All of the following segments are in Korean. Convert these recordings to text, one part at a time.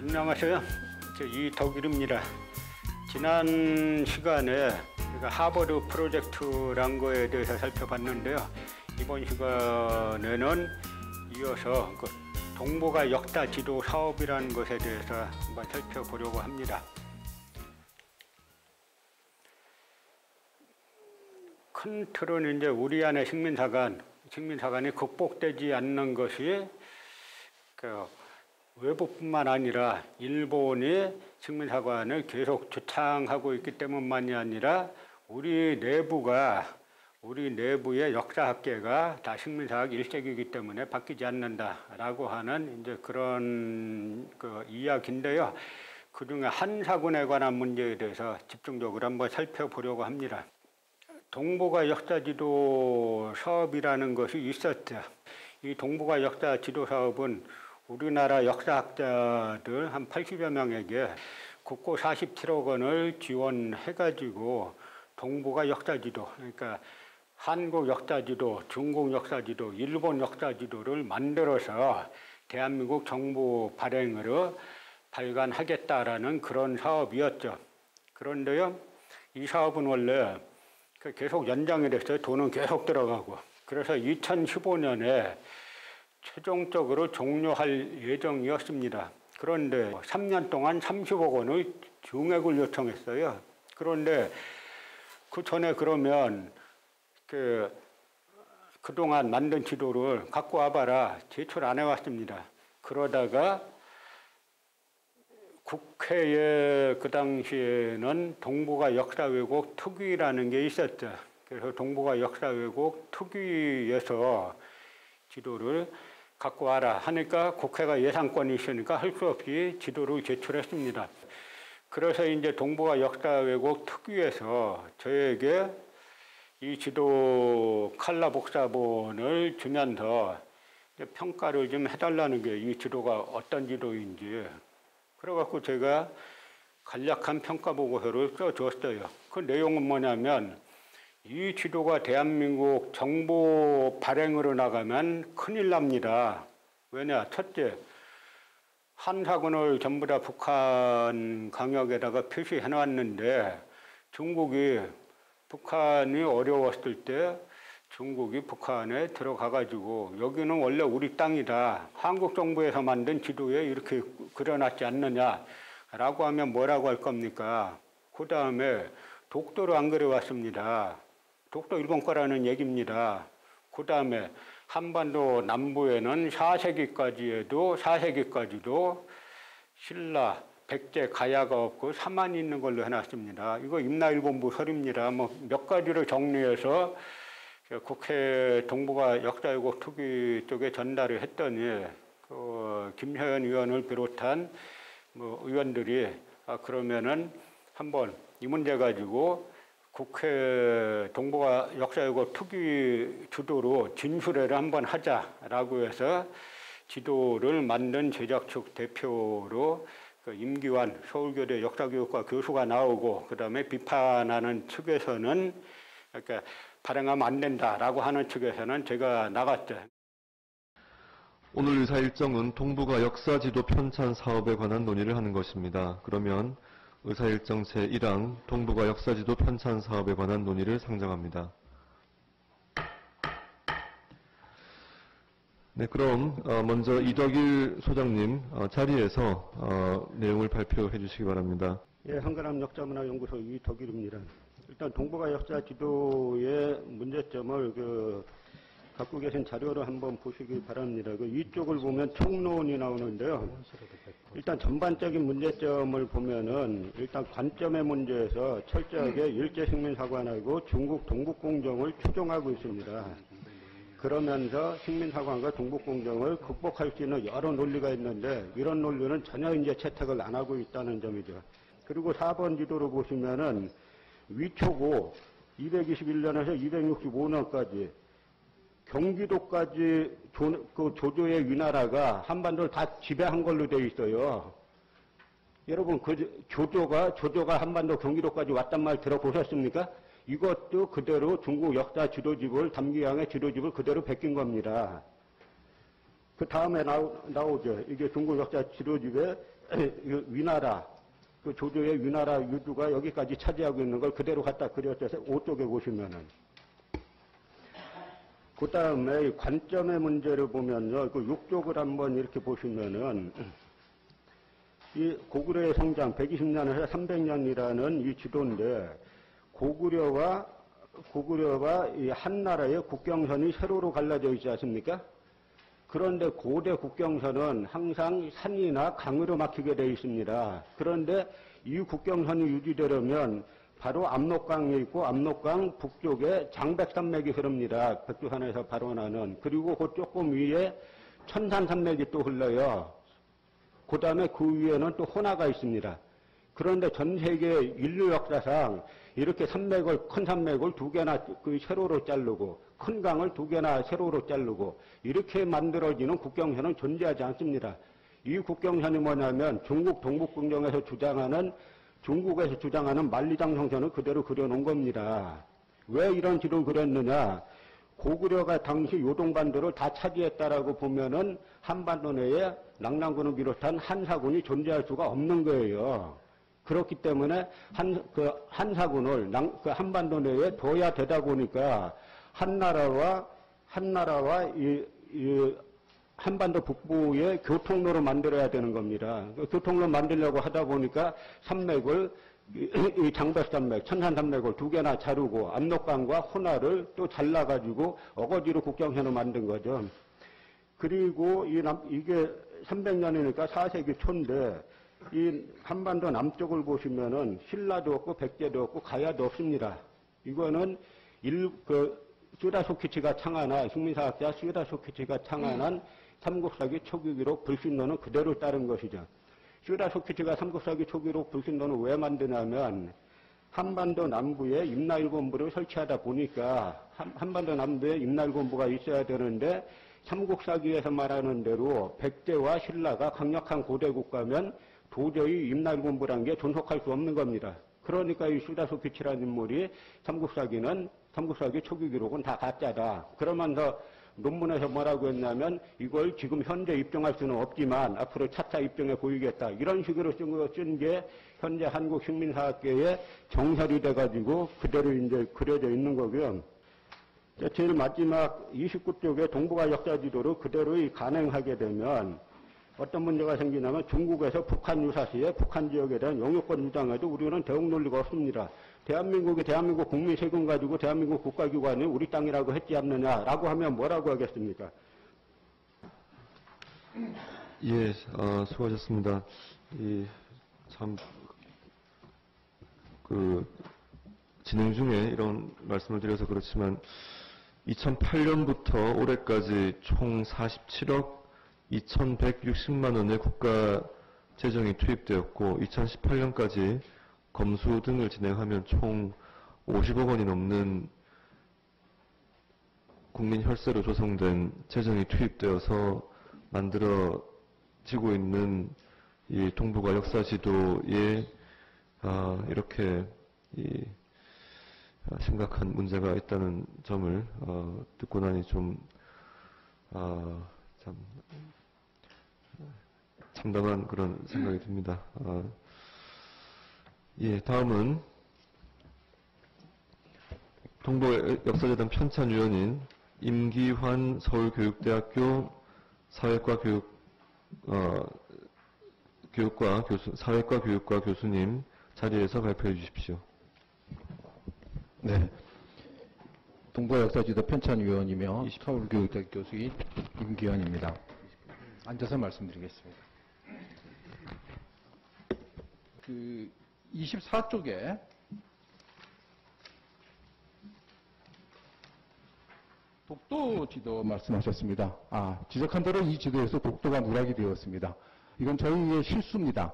안녕하세요. 이덕일입니다. 지난 시간에 하버드 프로젝트란 거에 대해서 살펴봤는데요. 이번 시간에는 이어서 동북아 역사 지도 사업이라는 것에 대해서 한번 살펴보려고 합니다. 큰 틀은 이제 우리 안의 식민사관이 극복되지 않는 것이 외부뿐만 아니라 일본이 식민사관을 계속 주창하고 있기 때문만이 아니라 우리 내부의 역사학계가 다 식민사학 1세기이기 때문에 바뀌지 않는다라고 하는 이제 그런 이야기인데요. 그중에 한사군에 관한 문제에 대해서 집중적으로 한번 살펴보려고 합니다. 동북아 역사지도 사업이라는 것이 있었죠. 이 동북아 역사지도 사업은 우리나라 역사학자들 한 80여 명에게 국고 47억 원을 지원해가지고 동북아 역사지도, 그러니까 한국 역사지도, 중국 역사지도, 일본 역사지도를 만들어서 대한민국 정부 발행으로 발간하겠다라는 그런 사업이었죠. 그런데요, 이 사업은 원래 계속 연장이 됐어요. 돈은 계속 들어가고. 그래서 2015년에 최종적으로 종료할 예정이었습니다. 그런데 3년 동안 30억 원의 증액을 요청했어요. 그런데 그 전에 그러면 그동안 만든 지도를 갖고 와봐라. 제출 안 해왔습니다. 그러다가 국회에 그 당시에는 동북아 역사 왜곡 특위라는 게 있었죠. 그래서 동북아 역사 왜곡 특위에서 지도를 갖고 와라 하니까 국회가 예산권이 있으니까 할 수 없이 지도를 제출했습니다. 그래서 이제 동북아 역사 왜곡 특위에서 저에게 이 지도 칼라 복사본을 주면서 평가를 좀 해달라는 게 이 지도가 어떤 지도인지. 그래갖고 제가 간략한 평가 보고서를 써줬어요. 그 내용은 뭐냐면 이 지도가 대한민국 정부 발행으로 나가면 큰일 납니다. 왜냐? 첫째, 한사군을 전부 다 북한 강역에다가 표시해 놨는데 북한이 어려웠을 때 중국이 북한에 들어가가지고 여기는 원래 우리 땅이다. 한국 정부에서 만든 지도에 이렇게 그려놨지 않느냐라고 하면 뭐라고 할 겁니까? 그 다음에 독도를 안 그려왔습니다. 독도 일본 거라는 얘기입니다. 그 다음에 한반도 남부에는 4세기까지도 신라, 백제, 가야가 없고 사만이 있는 걸로 해놨습니다. 이거 임나일본부 설입니다. 몇 가지를 정리해서 국회 동북아 역사왜곡 특위 쪽에 전달을 했더니 김효연 의원을 비롯한 의원들이 그러면은 한번 이 문제 가지고 국회 동북아 역사왜곡 특위 주도로 진술회를 한번 하자라고 해서 지도를 만든 제작 측 대표로 임기환 서울교대 역사교육과 교수가 나오고 그다음에 비판하는 측에서는 그러니까 발행하면 안 된다라고 하는 측에서는 제가 나갔죠. 오늘 의사 일정은 동북아 역사지도 편찬 사업에 관한 논의를 하는 것입니다. 그러면 의사 일정 제1항 동북아 역사지도 편찬 사업에 관한 논의를 상정합니다. 네, 그럼 먼저 이덕일 소장님 자리에서 내용을 발표해 주시기 바랍니다. 예, 한가람 역사문화연구소 이덕일입니다. 일단 동북아 역사 지도의 문제점을 갖고 계신 자료를 한번 보시기 바랍니다. 이쪽을 보면 총론이 나오는데요. 일단 전반적인 문제점을 보면은 일단 관점의 문제에서 철저하게 일제식민사관하고 중국 동북공정을 추종하고 있습니다. 그러면서 식민사관과 동북공정을 극복할 수 있는 여러 논리가 있는데 이런 논리는 전혀 이제 채택을 안 하고 있다는 점이죠. 그리고 4번 지도를 보시면은 위초고 221년에서 265년까지 경기도까지 조조의 위나라가 한반도를 다 지배한 걸로 되어 있어요. 여러분 조조가 한반도 경기도까지 왔단 말 들어보셨습니까? 이것도 그대로 중국 역사 지도집을 담기양의 지도집을 그대로 베낀 겁니다. 그 다음에 나오죠. 이게 중국 역사 지도집에 위나라, 그 조조의 위나라 유주가 여기까지 차지하고 있는 걸 그대로 갖다 그렸어요. 5쪽에 보시면은. 그 다음에 관점의 문제를 보면요. 그 6쪽을 한번 이렇게 보시면은, 이 고구려의 성장 120년에서 300년이라는 이 지도인데, 고구려와 이 한나라의 국경선이 세로로 갈라져 있지 않습니까? 그런데 고대 국경선은 항상 산이나 강으로 막히게 되어 있습니다. 그런데 이 국경선이 유지되려면 바로 압록강이 있고 압록강 북쪽에 장백산맥이 흐릅니다. 백두산에서 발원하는. 그리고 그 조금 위에 천산산맥이 또 흘러요. 그 다음에 그 위에는 또 호나가 있습니다. 그런데 전 세계 인류 역사상 이렇게 큰 산맥을 2개나 그 세로로 자르고 큰 강을 2개나 세로로 자르고 이렇게 만들어지는 국경선은 존재하지 않습니다. 이 국경선이 뭐냐면 중국 동북국경에서 주장하는 만리장성선을 그대로 그려놓은 겁니다. 왜 이런 지도를 그렸느냐? 고구려가 당시 요동반도를 다 차지했다라고 보면은 한반도 내에 낙랑군을 비롯한 한사군이 존재할 수가 없는 거예요. 그렇기 때문에 한사군을 그 한반도 내에 둬야 되다 보니까 한나라와 이 한반도 북부의 교통로를 만들어야 되는 겁니다. 그 교통로 만들려고 하다 보니까 산맥을 이 장백산맥, 천산산맥을 2개나 자르고 압록강과 호나를 또 잘라가지고 어거지로 국경선을 만든 거죠. 그리고 이게 300년이니까 4세기 초인데 이 한반도 남쪽을 보시면은 신라도 없고 백제도 없고 가야도 없습니다. 이거는 슈다소키치가 창안한 식민사학자 슈다소키치가 창안한 삼국사기 초기기록 불신론은 그대로 따른 것이죠. 슈다소키치가 삼국사기 초기록 불신론을 왜 만드냐면 한반도 남부에 임나일본부를 설치하다 보니까 한반도 남부에 임나일본부가 있어야 되는데 삼국사기에서 말하는 대로 백제와 신라가 강력한 고대 국가면 도저히 임나일본부라는 게 존속할 수 없는 겁니다. 그러니까 이 슈다소키치라는 인물이 삼국사기 초기 기록은 다 가짜다. 그러면서 논문에서 뭐라고 했냐면 이걸 지금 현재 입증할 수는 없지만 앞으로 차차 입증해 보이겠다. 이런 식으로 쓴 게 현재 한국 식민사학계의 정설이 돼가지고 그대로 이제 그려져 있는 거고요. 제일 마지막 29쪽의 동북아 역사 지도를 그대로 간행하게 되면 어떤 문제가 생기냐면 중국에서 북한 유사시에 북한 지역에 대한 영유권 주장에도 우리는 대응 논리가 없습니다. 대한민국 국민 세금 가지고 대한민국 국가기관이 우리 땅이라고 했지 않느냐라고 하면 뭐라고 하겠습니까? 예, 수고하셨습니다. 진행 중에 이런 말씀을 드려서 그렇지만 2008년부터 올해까지 총 47억 2,160만 원의 국가 재정이 투입되었고 2018년까지 검수 등을 진행하면 총 50억 원이 넘는 국민 혈세로 조성된 재정이 투입되어서 만들어지고 있는 이 동북아 역사 지도에 이렇게 심각한 문제가 있다는 점을 듣고 나니 좀 참 참담한 그런 생각이 듭니다. 예, 다음은 동북아 역사재단 편찬위원인 임기환 서울교육대학교 사회과 교육과 교수님 자리에서 발표해 주십시오. 네. 동북아 역사지도 편찬위원이며 서울교육대학교 교수인 임기환입니다. 앉아서 말씀드리겠습니다. 24쪽에 독도 지도 말씀하셨습니다. 지적한 대로 이 지도에서 독도가 누락이 되었습니다. 이건 저희의 실수입니다.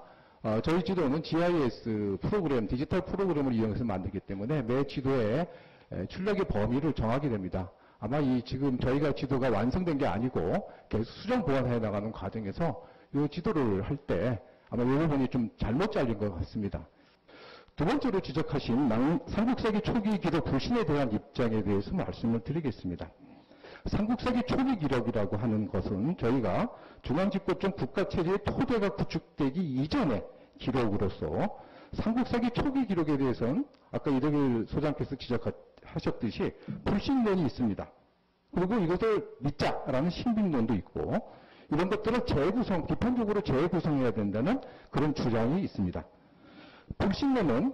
저희 지도는 GIS 프로그램, 디지털 프로그램을 이용해서 만들기 때문에 매 지도에 출력의 범위를 정하게 됩니다. 아마 지금 저희가 지도가 완성된 게 아니고 계속 수정 보완해 나가는 과정에서 이 지도를 할 때 아마 이 부분이 좀 잘못 잘린 것 같습니다. 두 번째로 지적하신 삼국사기 초기 기록 불신에 대한 입장에 대해서 말씀을 드리겠습니다. 삼국사기 초기 기록이라고 하는 것은 저희가 중앙집권적 국가체제의 토대가 구축되기 이전의 기록으로서 삼국사기 초기 기록에 대해서는 아까 이덕일 소장께서 지적하셨듯이 불신론이 있습니다. 그리고 이것을 믿자라는 신빙론도 있고 이런 것들을 재구성, 비판적으로 재구성해야 된다는 그런 주장이 있습니다. 불신론은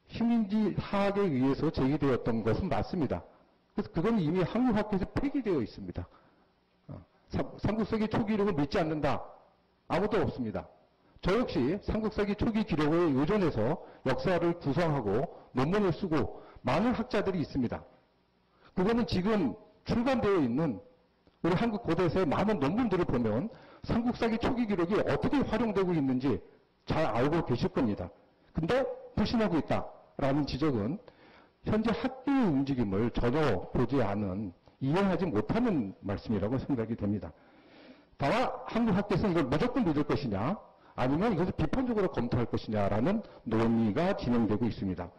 식민지 하학에 의해서 제기되었던 것은 맞습니다. 그래서 그건 이미 한국학회에서 폐기되어 있습니다. 삼국사기 초기 기록을 믿지 않는다. 아무도 없습니다. 저 역시 삼국사기 초기 기록에 의존해서 역사를 구성하고 논문을 쓰고 많은 학자들이 있습니다. 그거는 지금 출간되어 있는 우리 한국 고대에서의 많은 논문들을 보면 삼국사기 초기 기록이 어떻게 활용되고 있는지 잘 알고 계실 겁니다. 근데 불신하고 있다라는 지적은 현재 학계의 움직임을 전혀 보지 않은, 이해하지 못하는 말씀이라고 생각이 됩니다. 다만 한국 학계에서는 이걸 무조건 믿을 것이냐 아니면 이것을 비판적으로 검토할 것이냐라는 논의가 진행되고 있습니다.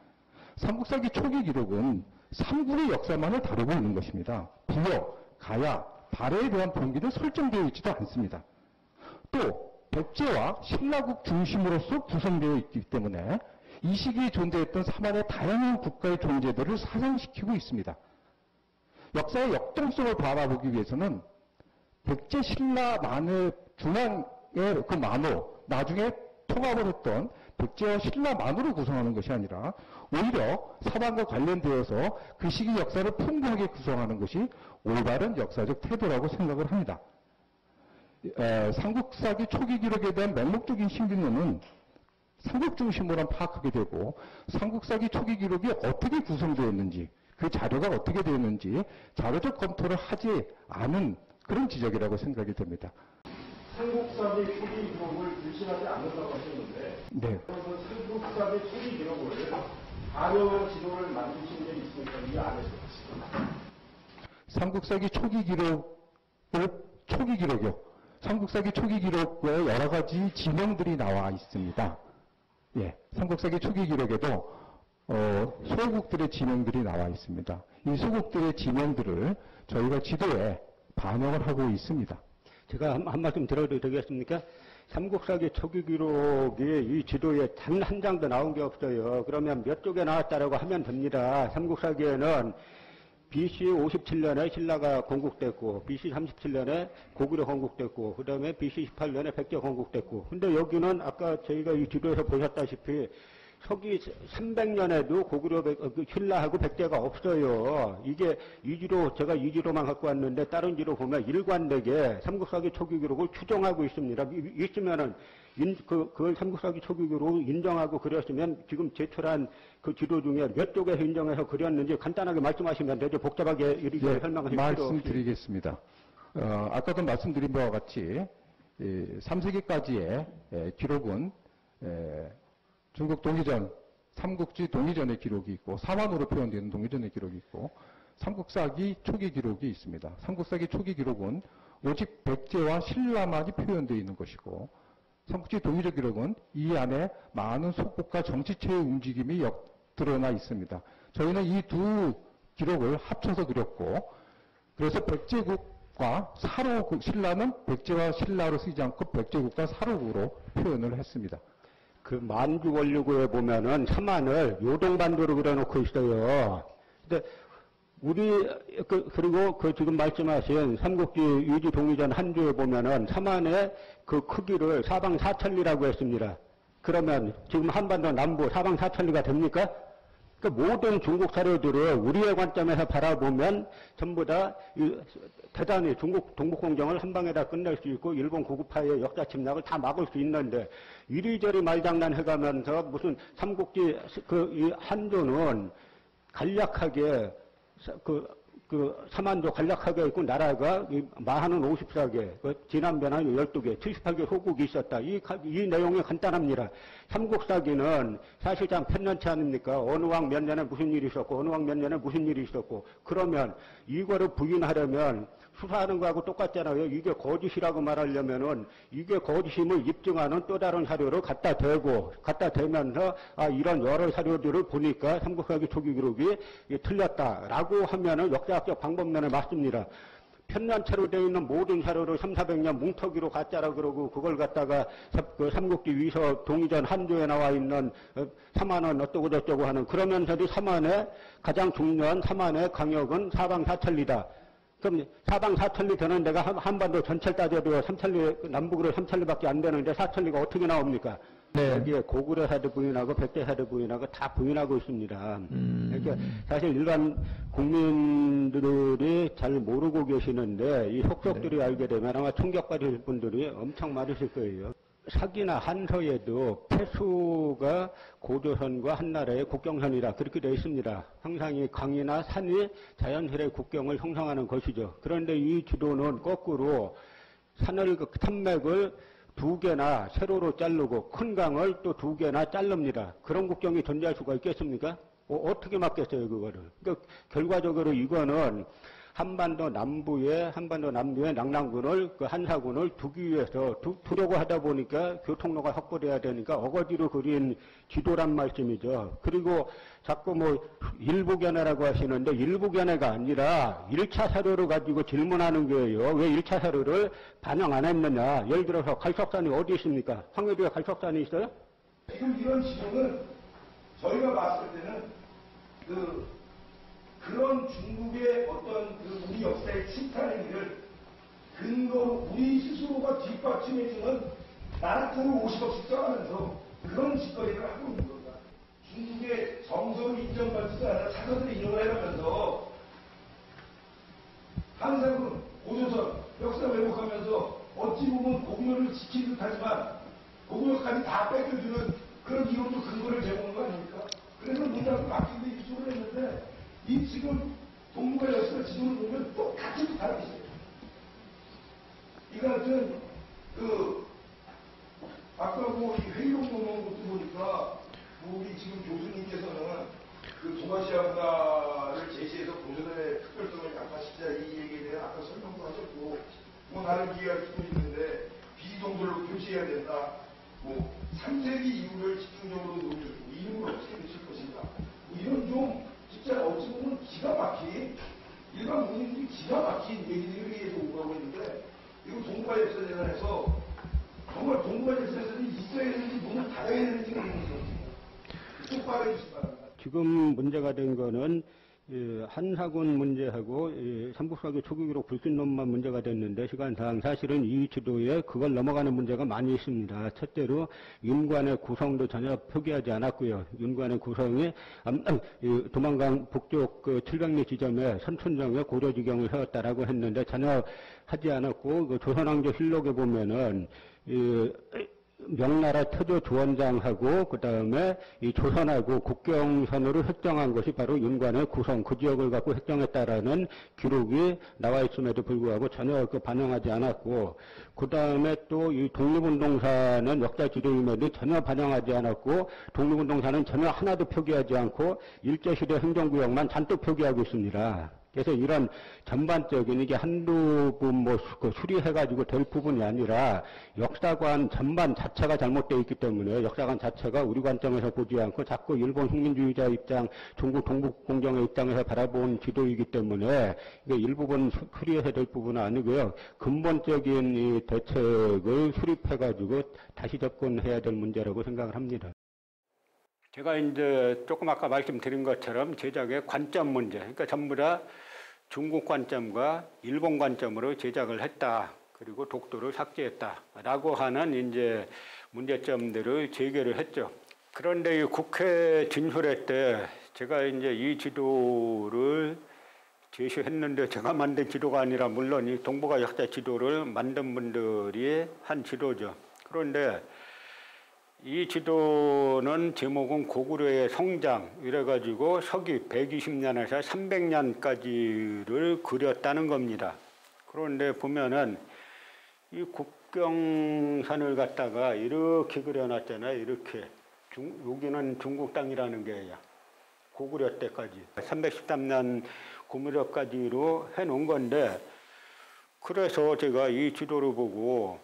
삼국사기 초기 기록은 삼국의 역사만을 다루고 있는 것입니다. 부역, 가야, 발해에 대한 동기는 설정되어 있지도 않습니다. 또 백제와 신라국 중심으로서 구성되어 있기 때문에 이 시기에 존재했던 삼한의 다양한 국가의 존재들을 사상시키고 있습니다. 역사의 역동성을 바라보기 위해서는 백제 신라 만의 중앙의 그 만호, 나중에 통합을 했던 백제와 신라만으로 구성하는 것이 아니라 오히려 서방과 관련되어서 그 시기 역사를 풍부하게 구성하는 것이 올바른 역사적 태도라고 생각을 합니다. 삼국사기 초기 기록에 대한 맹목적인 신빙론은 삼국 중심으로 파악하게 되고 삼국사기 초기 기록이 어떻게 구성되었는지 그 자료가 어떻게 되었는지 자료적 검토를 하지 않은 그런 지적이라고 생각이 됩니다. 삼국사기 초기 기록을 불신하지 않는다고 하셨는데 네. 그러면 삼국사기 초기 기록을 반영한 지도를 만드신 게 있으니까 이 안에서 삼국사기 초기 기록이요. 삼국사기 초기 기록에 여러 가지 지명들이 나와 있습니다. 예, 삼국사기 초기 기록에도 소국들의 지명들이 나와 있습니다. 이 소국들의 지명들을 저희가 지도에 반영을 하고 있습니다. 제가 한 말씀 드려도 되겠습니까? 삼국사기 초기 기록이 이 지도에 단 한 장도 나온 게 없어요. 그러면 몇 쪽에 나왔다라고 하면 됩니다. 삼국사기에는 BC 57년에 신라가 건국됐고, BC 37년에 고구려 건국됐고, 그 다음에 BC 18년에 백제 건국됐고, 근데 여기는 아까 저희가 이 지도에서 보셨다시피 서기 300년에도 고구려 신라하고 백제가 없어요. 이게 이 지도, 제가 이 지도만 갖고 왔는데 다른 지도 보면 일관되게 삼국사기 초기 기록을 추정하고 있습니다. 있으면은 그걸 삼국사기 초기 기록을 인정하고 그렸으면 지금 제출한 그 지도 중에 몇 쪽에서 인정해서 그렸는지 간단하게 말씀하시면 되죠. 복잡하게 이렇게 설명하실 필요 없이. 말씀드리겠습니다. 아까도 말씀드린 바와 같이 3세기까지의 기록은 중국 동이전, 삼국지 동이전의 기록이 있고 사만으로 표현되는 동이전의 기록이 있고 삼국사기 초기 기록이 있습니다. 삼국사기 초기 기록은 오직 백제와 신라만이 표현되어 있는 것이고 삼국지 동이전 기록은 이 안에 많은 속국과 정치체의 움직임이 드러나 있습니다. 저희는 이 두 기록을 합쳐서 그렸고 그래서 백제국과 사로국, 신라는 백제와 신라로 쓰지 않고 백제국과 사로국으로 표현을 했습니다. 그 만주 원류구에 보면은 삼한을 요동반도로 그려놓고 있어요. 근데 그리고 그 지금 말씀하신 삼국지 유지 동이전 한주에 보면은 삼한의 그 크기를 사방사천리라고 했습니다. 그러면 지금 한반도 남부 사방사천리가 됩니까? 그 모든 중국 사료들을 우리의 관점에서 바라보면 전부 다 대단히 중국 동북공정을 한 방에다 끝낼 수 있고 일본 구구파의 역사 침략을 다 막을 수 있는데 이리저리 말장난 해가면서 무슨 삼국지 이 한조는 간략하게 삼한도 간략하게 있고 나라가 마하는 54개, 진안변한 12개, 78개 소국이 있었다. 이 내용이 간단합니다. 삼국사기는 사실상 편년치 아닙니까? 어느 왕 몇 년에 무슨 일이 있었고 어느 왕 몇 년에 무슨 일이 있었고 그러면 이거를 부인하려면 수사하는 거하고 똑같잖아요. 이게 거짓이라고 말하려면은 이게 거짓임을 입증하는 또 다른 사료를 갖다 대면서 이런 여러 사료들을 보니까 삼국사기 초기 기록이 틀렸다라고 하면은 역사 과학적 방법론에 맞습니다. 편년체로 되어 있는 모든 사료를 300~400년 뭉터기로 가짜라 그러고 그걸 갖다가 그 삼국지 위서 동의전 한조에 나와 있는 삼안은 어쩌고 저쩌고 하는 그러면서도 삼안의 가장 중요한 삼안의 강역은 사방사천리다. 그럼 사방사천리 되는 데가 한반도 전체를 따져도 남북으로 3천리밖에 안 되는데 4천리가 어떻게 나옵니까? 네. 여기에 고구려사도 부인하고 백제사도 부인하고 다 부인하고 있습니다. 그러니까 사실 일반 국민들이 잘 모르고 계시는데 이 속속들이 알게 되면 아마 충격받으실 분들이 엄청 많으실 거예요. 사기나 한서에도 폐수가 고조선과 한나라의 국경선이라 그렇게 되어 있습니다. 항상 이 강이나 산이 자연스레 국경을 형성하는 것이죠. 그런데 이 지도는 거꾸로 산맥을 2개나 세로로 자르고 큰 강을 또 2개나 자릅니다. 그런 국경이 존재할 수가 있겠습니까? 어떻게 막겠어요, 그거를? 그러니까 결과적으로 이거는 한반도 남부에 낙랑군을, 그 한사군을 두기 위해서 두려고 하다 보니까 교통로가 확보돼야 되니까 어거지로 그린 지도란 말씀이죠. 그리고 자꾸 일부견해라고 하시는데 일부견해가 아니라 1차 사료를 가지고 질문하는 거예요. 왜 1차 사료를 반영 안 했느냐. 예를 들어서 갈석산이 어디 있습니까? 황해도에 갈석산이 있어요? 지금 이런 지도는 저희가 봤을 때는 그런 중국의 어떤 우리 역사의 침탈 행위를 근거로 우리 스스로가 뒷받침해주는 나라통을 50억씩 써가면서 그런 짓거리를 하고 있는 겁니다. 중국의 정서를 인정받지 않아 자서들을 인용을 해가면서 한사군, 고조선, 역사 왜곡하면서 어찌 보면 고구려를 지킨 듯하지만 고구려까지 다 뺏겨주는 그런 이론도 근거를 제공한 거 아닙니까? 그래서 문학을 바뀌는데 입수를 했는데 이 지금 동북아 역사 지도를 보면 똑같이 다르게 있어요. 이 같은 아까 이 회의록 놓은 것도 보니까 우리 지금 교수님께서는 동아시아 문화를 제시해서 고조선의 특별성을 강화시키자 이 얘기에 대한 아까 설명도 하셨고 다른 기회가 또 있는데 비동들로 표시해야 된다. 3세기 이후를 집중적으로 논의해주고 이름을 어떻게 붙일 것인가. 이런 좀 진짜 어찌 보면 기가 막힌 일반 국민들이 기가 막힌 얘기들에 온 거고 있는데 이거 동북아 역사재단에서 정말 동북아 역사재단이 있어야 되는지 문을 닫아야 되는지가 있는 거죠. 똑바로 해주시기 바랍니다. 지금 문제가 된 거는 한사군 문제하고 삼국사기 초기기록 불신론만 문제가 됐는데 시간상 사실은 이 지도에 그걸 넘어가는 문제가 많이 있습니다. 첫째로 윤관의 구성도 전혀 표기하지 않았고요. 윤관의 구성이 도만강 북쪽 700리 지점에 선춘정에 고려지경을 세웠다라고 했는데 전혀 하지 않았고 조선왕조 실록에 보면은 명나라 태조 조원장하고 그 다음에 이 조선하고 국경선으로 설정한 것이 바로 윤관의 구성 그 지역을 갖고 설정했다라는 기록이 나와 있음에도 불구하고 전혀 반영하지 않았고 그 다음에 또 이 독립운동사는 역사 지도임에도 전혀 반영하지 않았고 독립운동사는 전혀 하나도 표기하지 않고 일제시대 행정구역만 잔뜩 표기하고 있습니다. 그래서 이런 전반적인 이게 한두 분 수리해가지고 될 부분이 아니라 역사관 전반 자체가 잘못되어 있기 때문에 역사관 자체가 우리 관점에서 보지 않고 자꾸 일본 식민주의자 입장, 중국 동북공정의 입장에서 바라본 지도이기 때문에 이게 일부분 수리해야 될 부분은 아니고요. 근본적인 이 대책을 수립해가지고 다시 접근해야 될 문제라고 생각을 합니다. 제가 이제 조금 아까 말씀드린 것처럼 제작의 관점 문제, 그러니까 전부 다 중국 관점과 일본 관점으로 제작을 했다. 그리고 독도를 삭제했다라고 하는 이제 문제점들을 제기를 했죠. 그런데 이 국회 진술회 때 제가 이제 이 지도를 제시했는데 제가 만든 지도가 아니라 물론 이 동북아 역사 지도를 만든 분들이 한 지도죠. 그런데 이 지도는 제목은 고구려의 성장 이래가지고 서기 120년에서 300년까지를 그렸다는 겁니다. 그런데 보면은 이 국경선을 갖다가 이렇게 그려놨잖아요. 이렇게 여기는 중국 땅이라는 게야. 고구려 때까지 313년 고무적까지로 해놓은 건데 그래서 제가 이 지도를 보고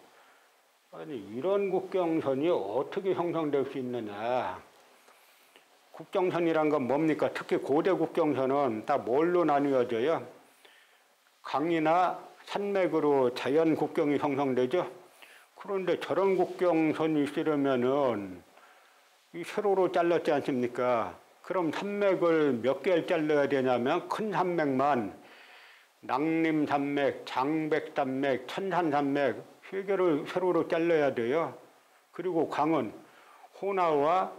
아니 이런 국경선이 어떻게 형성될 수 있느냐. 국경선이란 건 뭡니까? 특히 고대 국경선은 다 뭘로 나뉘어져요? 강이나 산맥으로 자연 국경이 형성되죠. 그런데 저런 국경선이 있으려면은 이 세로로 잘랐지 않습니까? 그럼 산맥을 몇 개를 잘라야 되냐면 큰 산맥만 낭림산맥, 장백산맥, 천산산맥 3개를 세로로 잘라야 돼요. 그리고 강은 호나와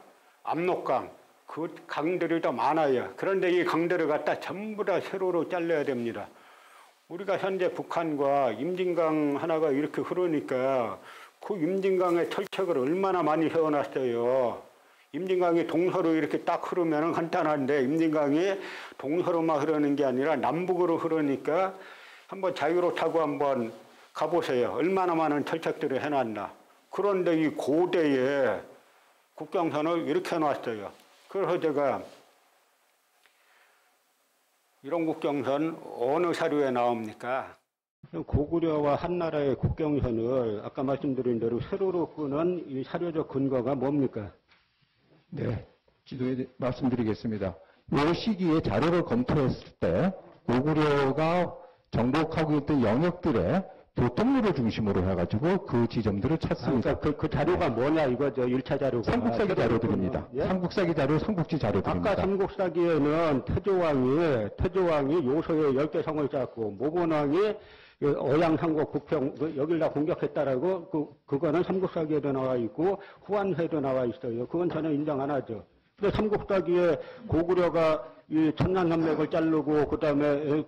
압록강, 그 강들이 더 많아요. 그런데 이 강들을 갖다 전부 다 세로로 잘라야 됩니다. 우리가 현재 북한과 임진강 하나가 이렇게 흐르니까 그 임진강의 철책을 얼마나 많이 세워놨어요. 임진강이 동서로 이렇게 딱 흐르면 간단한데 임진강이 동서로만 흐르는 게 아니라 남북으로 흐르니까 한번 자유로 타고 한번 가보세요. 얼마나 많은 철책들을 해놨나. 그런데 이 고대에 국경선을 이렇게 해놨어요. 그래서 제가 이런 국경선 어느 사료에 나옵니까? 고구려와 한나라의 국경선을 아까 말씀드린 대로 세로로 끄는 이 사료적 근거가 뭡니까? 네, 지도에 말씀드리겠습니다. 이 시기에 자료를 검토했을 때 고구려가 정복하고 있던 영역들의 교통로를 중심으로 해가지고 그 지점들을 찾습니다. 그러니까 그 자료가 뭐냐 이거죠. 1차 자료가. 삼국사기 자료들입니다. 예? 삼국사기 자료, 삼국지 자료들입니다. 아까 삼국사기에는 태조왕이 요소에 10개 성을 쌓고 모본왕이 어양삼국 부평 여기를 다 공격했다라고 그거는 삼국사기에도 나와 있고 후한회도 나와 있어요. 그건 저는 인정 안 하죠. 근데 삼국사기에 고구려가 이 천난산맥을 자르고 그다음에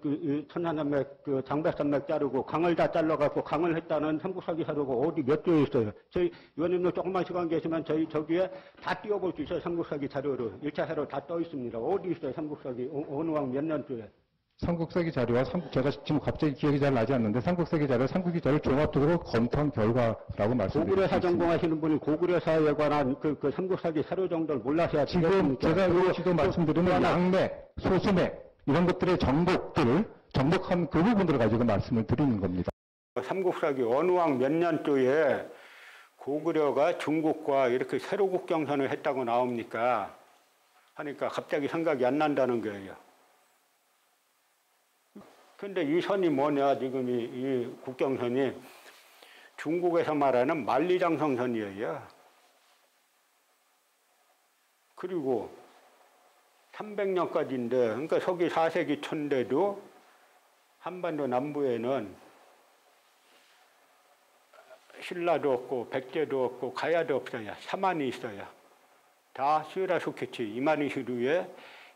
천난산맥 장백산맥 자르고 강을 다 잘라갖고 강을 했다는 삼국사기 자료가 어디 몇 조에 있어요. 저희 의원님도 조금만 시간 계시면 저기에 다 띄워볼 수 있어요. 삼국사기 자료를 1차 자료 다 떠 있습니다. 어디 있어요? 삼국사기 어느 왕 몇 년도에. 삼국사기 자료와 제가 지금 갑자기 기억이 잘 나지 않는데 삼국사기 자료, 삼국기 자료 종합적으로 검토한 결과라고 말씀드립니다. 고구려사 전공하시는 분이 고구려사에 관한 그 삼국사기 사료 정도를 몰라서야 지금 제가 여기서도 말씀드리는 양맥, 소수맥 이런 것들의 정복한 그 부분들을 가지고 말씀을 드리는 겁니다. 삼국사기 어느 왕 몇 년도에 고구려가 중국과 이렇게 세로 국경선을 했다고 나옵니까? 하니까 갑자기 생각이 안 난다는 거예요. 근데 이 선이 뭐냐, 지금 이 국경선이 중국에서 말하는 만리장성선이에요. 그리고 300년까지인데, 그러니까 서기 4세기 초인데도 한반도 남부에는 신라도 없고 백제도 없고 가야도 없어요. 사만이 있어요. 다 시우라소케치 이만희시루에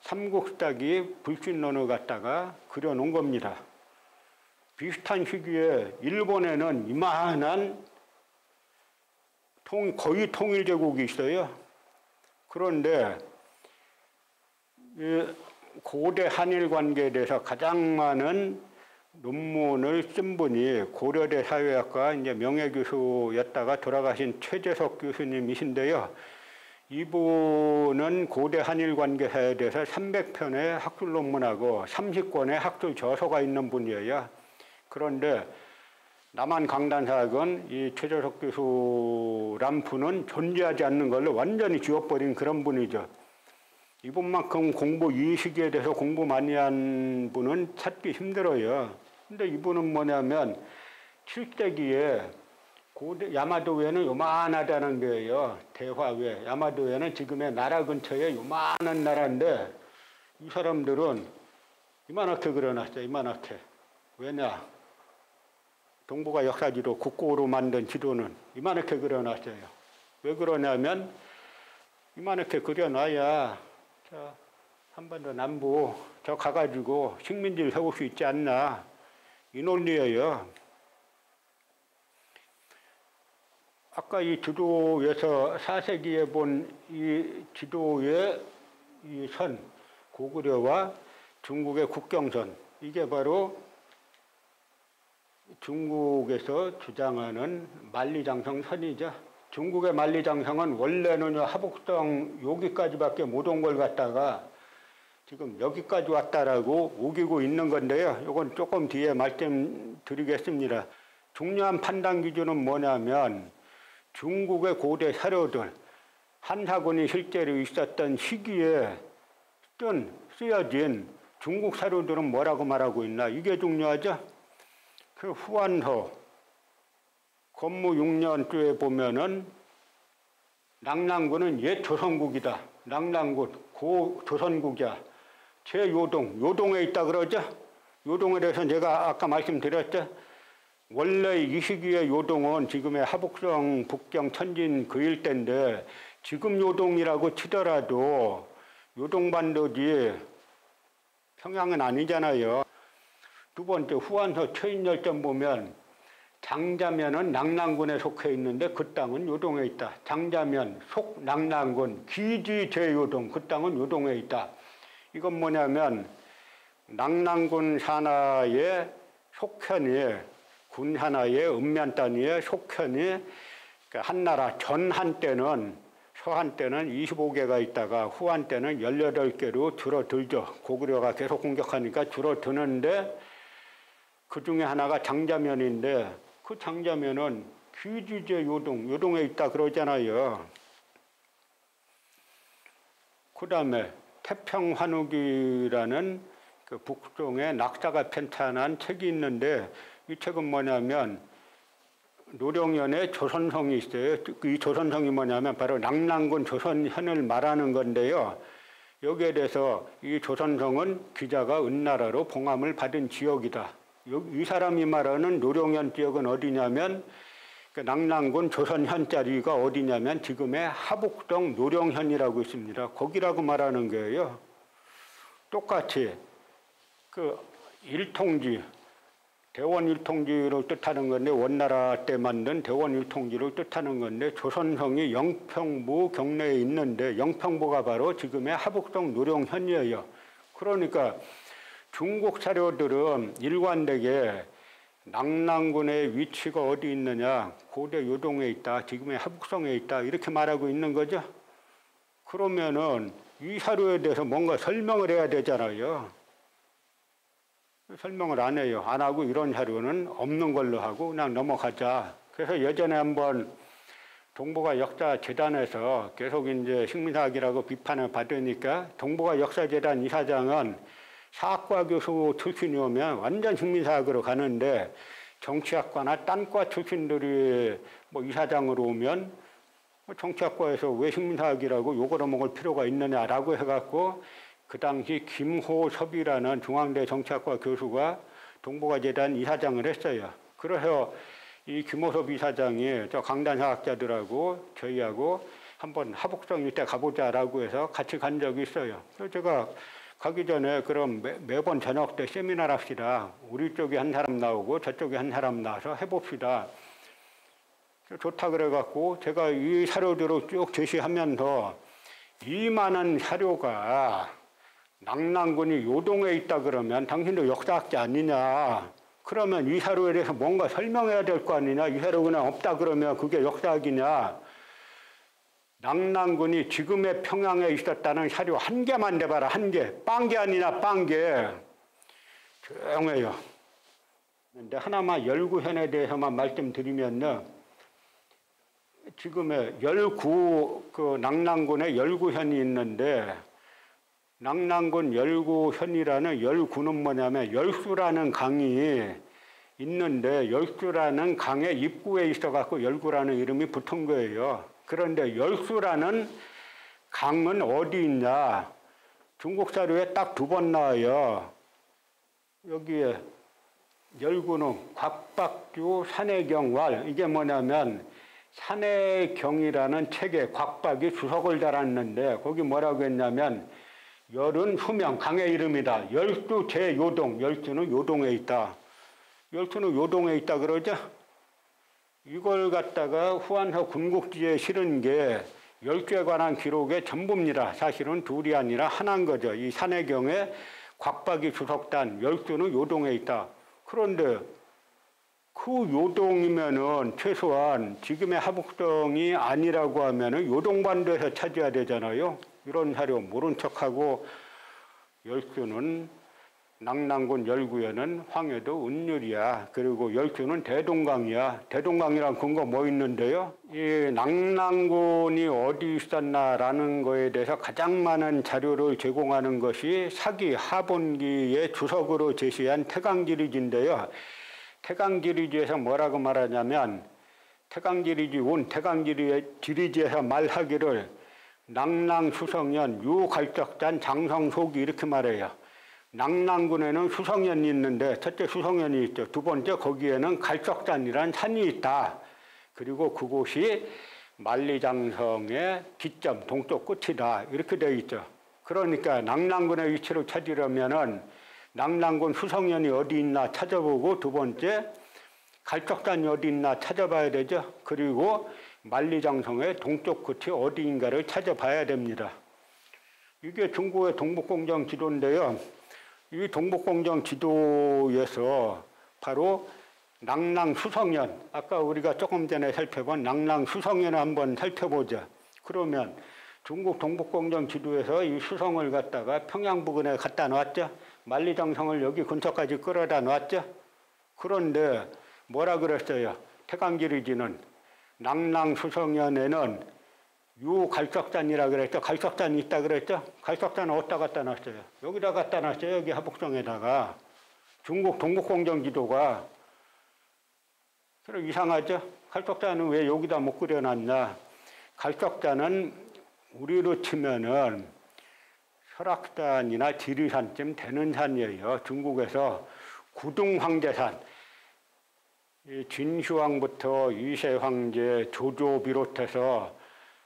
삼국사기 불신론을 갖다가 그려놓은 겁니다. 비슷한 시기에 일본에는 이만한 거의 통일제국이 있어요. 그런데 고대 한일 관계에 대해서 가장 많은 논문을 쓴 분이 고려대 사회학과 이제 명예교수였다가 돌아가신 최재석 교수님이신데요. 이분은 고대 한일 관계사에 대해서 300편의 학술 논문하고 30권의 학술 저서가 있는 분이에요. 그런데 남한 강단사학은 이 최재석 교수란 분은 존재하지 않는 걸로 완전히 지워버린 그런 분이죠. 이분만큼 이 시기에 대해서 공부 많이 한 분은 찾기 힘들어요. 근데 이분은 뭐냐면 7세기에 고대 야마도회는 요만하다는 거예요. 대화회. 야마도회는 지금의 나라 근처에 요만한 나라인데 이 사람들은 이만하게 그려놨어요. 이만하게. 왜냐? 동북아 역사지도 국고로 만든 지도는 이만하게 그려놨어요. 왜 그러냐면 이만하게 그려놔야 한반도 남부 저 가가지고 식민지를 세울 수 있지 않나. 이 논리예요. 아까 이 지도에서 4세기에 본 이 지도의 이 선, 고구려와 중국의 국경선, 이게 바로 중국에서 주장하는 만리장성 선이죠. 중국의 만리장성은 원래는 하북성 여기까지밖에 못 온 걸 갖다가 지금 여기까지 왔다라고 우기고 있는 건데요. 이건 조금 뒤에 말씀드리겠습니다. 중요한 판단 기준은 뭐냐면 중국의 고대 사료들, 한사군이 실제로 있었던 시기에 쓰여진 중국 사료들은 뭐라고 말하고 있나, 이게 중요하죠. 그 후한서 건무 6년도에 보면은 낙랑군은 옛 조선국이다. 낙랑군 고 조선국이야. 제 요동에 있다 그러죠. 요동에 대해서 제가 아까 말씀드렸죠. 원래 이 시기의 요동은 지금의 하북성 북경 천진 그 일대인데 지금 요동이라고 치더라도 요동반도지 평양은 아니잖아요. 두 번째 후한서 최인열전 보면 장자면은 낙랑군에 속해 있는데 그 땅은 요동에 있다. 장자면 속 낙랑군 기지 제요동 그 땅은 요동에 있다. 이건 뭐냐면 낙랑군 산하의 속현이 군 하나의 읍면 단위의 속현이 한나라 전 한때는 서한때는 25개가 있다가 후한때는 18개로 줄어들죠. 고구려가 계속 공격하니까 줄어드는데 그 중에 하나가 장자면인데 그 장자면은 귀지제 요동에 있다 그러잖아요. 그 다음에 태평환욱이라는 그 북송의 낙사가 편찬한 책이 있는데 이 책은 뭐냐면 노령연의 조선성이 있어요. 이 조선성이 뭐냐면 바로 낙랑군 조선현을 말하는 건데요. 여기에 대해서 이 조선성은 기자가 은나라로 봉함을 받은 지역이다. 이 사람이 말하는 노령현 지역은 어디냐면 그 낙랑군 조선현 자리가 어디냐면 지금의 하북동 노령현이라고 있습니다. 거기라고 말하는 거예요. 똑같이 그 일통지 대원 일통지를 뜻하는 건데 원나라 때 만든 대원 일통지를 뜻하는 건데 조선성이 영평부 경내에 있는데 영평부가 바로 지금의 하북동 노령현이에요. 그러니까 중국 사료들은 일관되게 낙랑군의 위치가 어디 있느냐 고대 요동에 있다 지금의 하북성에 있다 이렇게 말하고 있는 거죠. 그러면은 이 사료에 대해서 뭔가 설명을 해야 되잖아요. 설명을 안 해요. 안 하고 이런 자료는 없는 걸로 하고 그냥 넘어가자. 그래서 예전에 한번 동북아 역사재단에서 계속 이제 식민사학이라고 비판을 받으니까 동북아 역사재단 이사장은 사학과 교수 출신이 오면 완전 식민사학으로 가는데 정치학과나 딴과 출신들이 뭐 이사장으로 오면 정치학과에서 왜 식민사학이라고 욕을 먹을 필요가 있느냐라고 해갖고 그 당시 김호섭이라는 중앙대 정치학과 교수가 동북아재단 이사장을 했어요. 그래서 이 김호섭 이사장이 저 강단사학자들하고 저희하고 한번 하북성 일대 가보자라고 해서 같이 간 적이 있어요. 그래서 제가 가기 전에 그럼 매번 저녁 때 세미나 합시다. 우리 쪽에 한 사람 나오고 저쪽에 한 사람 나와서 해봅시다. 좋다 그래갖고 제가 이 사료들을 쭉 제시하면서 이 많은 사료가 낙랑군이 요동에 있다 그러면 당신도 역사학자 아니냐. 그러면 이 사료에 대해서 뭔가 설명해야 될 거 아니냐. 이 사료 그냥 없다 그러면 그게 역사학이냐. 낙랑군이 지금의 평양에 있었다는 사료 한 개만 내봐라. 한 개. 빵개 아니냐 빵개. 조용해요. 근데 하나만 열구현에 대해서만 말씀드리면요. 지금의 그 낙랑군에 열구현이 있는데 낙랑군 열구현이라는 열구는 뭐냐면 열수라는 강이 있는데 열수라는 강의 입구에 있어갖고 열구라는 이름이 붙은 거예요. 그런데 열수라는 강은 어디 있냐? 중국 사료에 딱 2번 나와요. 여기에 열구는 곽박주 산해경왈. 이게 뭐냐면 산해경이라는 책에 곽박이 주석을 달았는데 거기 뭐라고 했냐면 열은 수명, 강의 이름이다. 열수 제요동, 열수는 요동에 있다. 열수는 요동에 있다 그러죠? 이걸 갖다가 후한서 군국지에 실은 게 열수에 관한 기록의 전부입니다. 사실은 둘이 아니라 하나인 거죠. 이 산해경에 곽박이 주석단 열수는 요동에 있다. 그런데 그 요동이면은 최소한 지금의 하북성이 아니라고 하면은 요동반도에서 찾아야 되잖아요. 이런 사료 모른 척하고 열수는 낙랑군 열구현은 황해도 운율이야. 그리고 열수는 대동강이야. 대동강이란 근거 뭐 있는데요? 이 낙랑군이 어디 있었나라는 거에 대해서 가장 많은 자료를 제공하는 것이 사기 하본기의 주석으로 제시한 태강지리지인데요. 태강지리지에서 뭐라고 말하냐면 태강지리지에서 말하기를 낭랑수성연 유갈적단 장성속이 이렇게 말해요. 낭랑군에는 수성연이 있는데 첫째 수성연이 있죠. 두 번째 거기에는 갈적단이란 산이 있다. 그리고 그곳이 만리장성의 기점 동쪽 끝이다. 이렇게 되어 있죠. 그러니까 낭랑군의 위치를 찾으려면은 낭랑군 수성연이 어디 있나 찾아보고 두 번째 갈적단이 어디 있나 찾아봐야 되죠. 그리고 만리장성의 동쪽 끝이 어디인가를 찾아봐야 됩니다. 이게 중국의 동북공정 지도인데요. 이 동북공정 지도에서 바로 낭랑수성연, 아까 우리가 조금 전에 살펴본 낭랑수성연을 한번 살펴보자. 그러면 중국 동북공정 지도에서 이 수성을 갖다가 평양 부근에 갖다 놨죠. 만리장성을 여기 근처까지 끌어다 놨죠. 그런데 뭐라 그랬어요? 태강지리지는 낭랑수성연에는 유갈적단이라 그랬죠. 갈적단이 있다 그랬죠. 갈적단은 어디다 갖다 놨어요? 여기다 갖다 놨어요. 여기 하북성에다가. 중국 동북공정 지도가. 그럼 이상하죠? 갈적단은 왜 여기다 못 그려놨냐? 갈적단은 우리로 치면은 설악산이나 지리산쯤 되는 산이에요. 중국에서 구둥황제산, 진시황부터 유세황제, 조조 비롯해서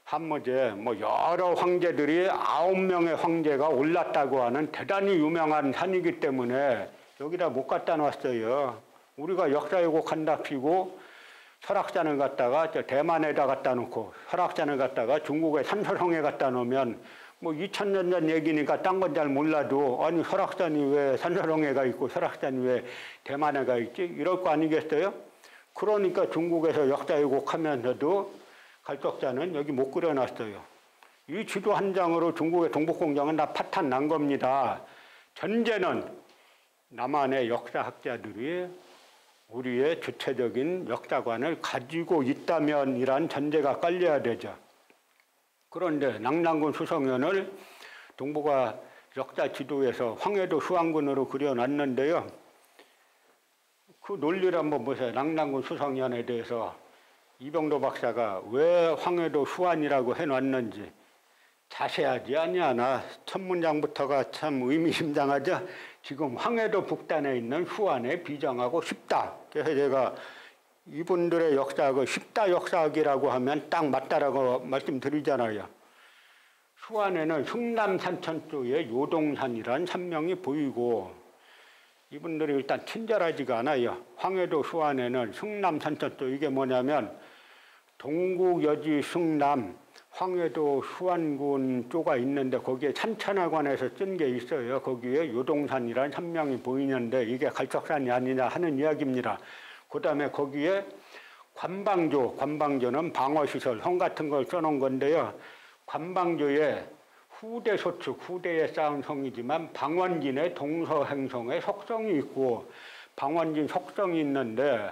한무제 여러 황제들이 9명의 황제가 올랐다고 하는 대단히 유명한 산이기 때문에 여기다 못 갖다 놨어요. 우리가 역사왜곡 한답시고 설악산을 갖다가 대만에다 갖다 놓고 설악산을 갖다가 중국의 산서성에 갖다 놓으면 2000년 전 얘기니까 딴 건 잘 몰라도 아니 설악산이 왜 산서성에가 있고 설악산이 왜 대만에가 있지? 이럴 거 아니겠어요? 그러니까 중국에서 역사왜곡하면서도 갈적단은 여기 못 그려놨어요. 이 지도 한 장으로 중국의 동북공정은 다 파탄 난 겁니다. 전제는 남한의 역사학자들이 우리의 주체적인 역사관을 가지고 있다면 이란 전제가 깔려야 되죠. 그런데 낭랑군 수성연을 동북아 역사 지도에서 황해도 수안군으로 그려놨는데요. 그 논리를 한번 보세요. 낭랑군 수성연에 대해서 이병도 박사가 왜 황해도 수안이라고 해놨는지 자세하지 아니하나 첫 문장부터가 참 의미심장하죠. 지금 황해도 북단에 있는 수안에 비정하고 싶다. 그래서 제가 이분들의 역사학을 십다 역사학이라고 하면 딱 맞다라고 말씀드리잖아요. 수안에는 숭남산천 쪽에 요동산이란 산명이 보이고 이분들이 일단 친절하지가 않아요. 황해도 수안에는 숭남산천 쪽 이게 뭐냐면 동국여지 숭남 황해도 수안군 쪽가 있는데 거기에 찬천에 관해서 쓴 게 있어요. 거기에 요동산이라는 산명이 보이는데 이게 갈적산이 아니냐 하는 이야기입니다. 그 다음에 거기에 관방조는 방어시설, 성 같은 걸 써놓은 건데요. 관방조에 후대소축, 후대에 쌓은 성이지만 방원진의 동서행성의 속성이 있고 방원진 속성이 있는데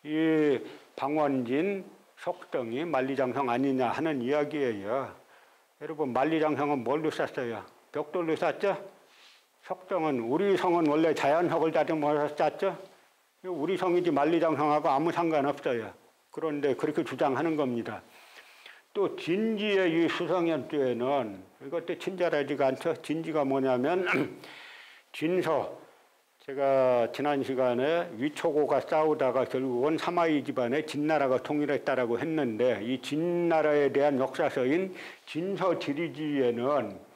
이 방원진 속성이 만리장성 아니냐 하는 이야기예요. 여러분 만리장성은 뭘로 쌌어요? 벽돌로 쌌죠? 속성은 우리 성은 원래 자연석을 다듬어서 쌌죠? 우리 성이지 만리장성하고 아무 상관없어요. 그런데 그렇게 주장하는 겁니다. 또 진지의 이 수성연도에는 이것도 친절하지가 않죠. 진지가 뭐냐면 진서, 제가 지난 시간에 위초고가 싸우다가 결국은 사마이 집안의 진나라가 통일했다라고 했는데 이 진나라에 대한 역사서인 진서지리지에는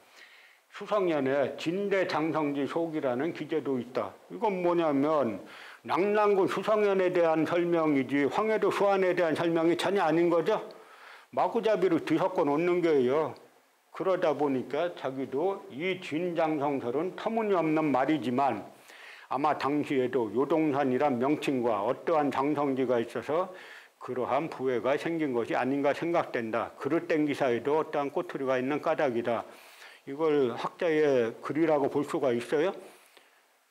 수성연에 진대장성지 속이라는 기재도 있다. 이건 뭐냐면 낭랑군 수성연에 대한 설명이지 황해도 수안에 대한 설명이 전혀 아닌 거죠. 마구잡이로 뒤섞어 놓는 거예요. 그러다 보니까 자기도 이 진장성설은 터무니없는 말이지만 아마 당시에도 요동산이란 명칭과 어떠한 장성지가 있어서 그러한 부해가 생긴 것이 아닌가 생각된다. 그릇된 기사에도 어떠한 꼬투리가 있는 까닭이다. 이걸 학자의 글이라고 볼 수가 있어요.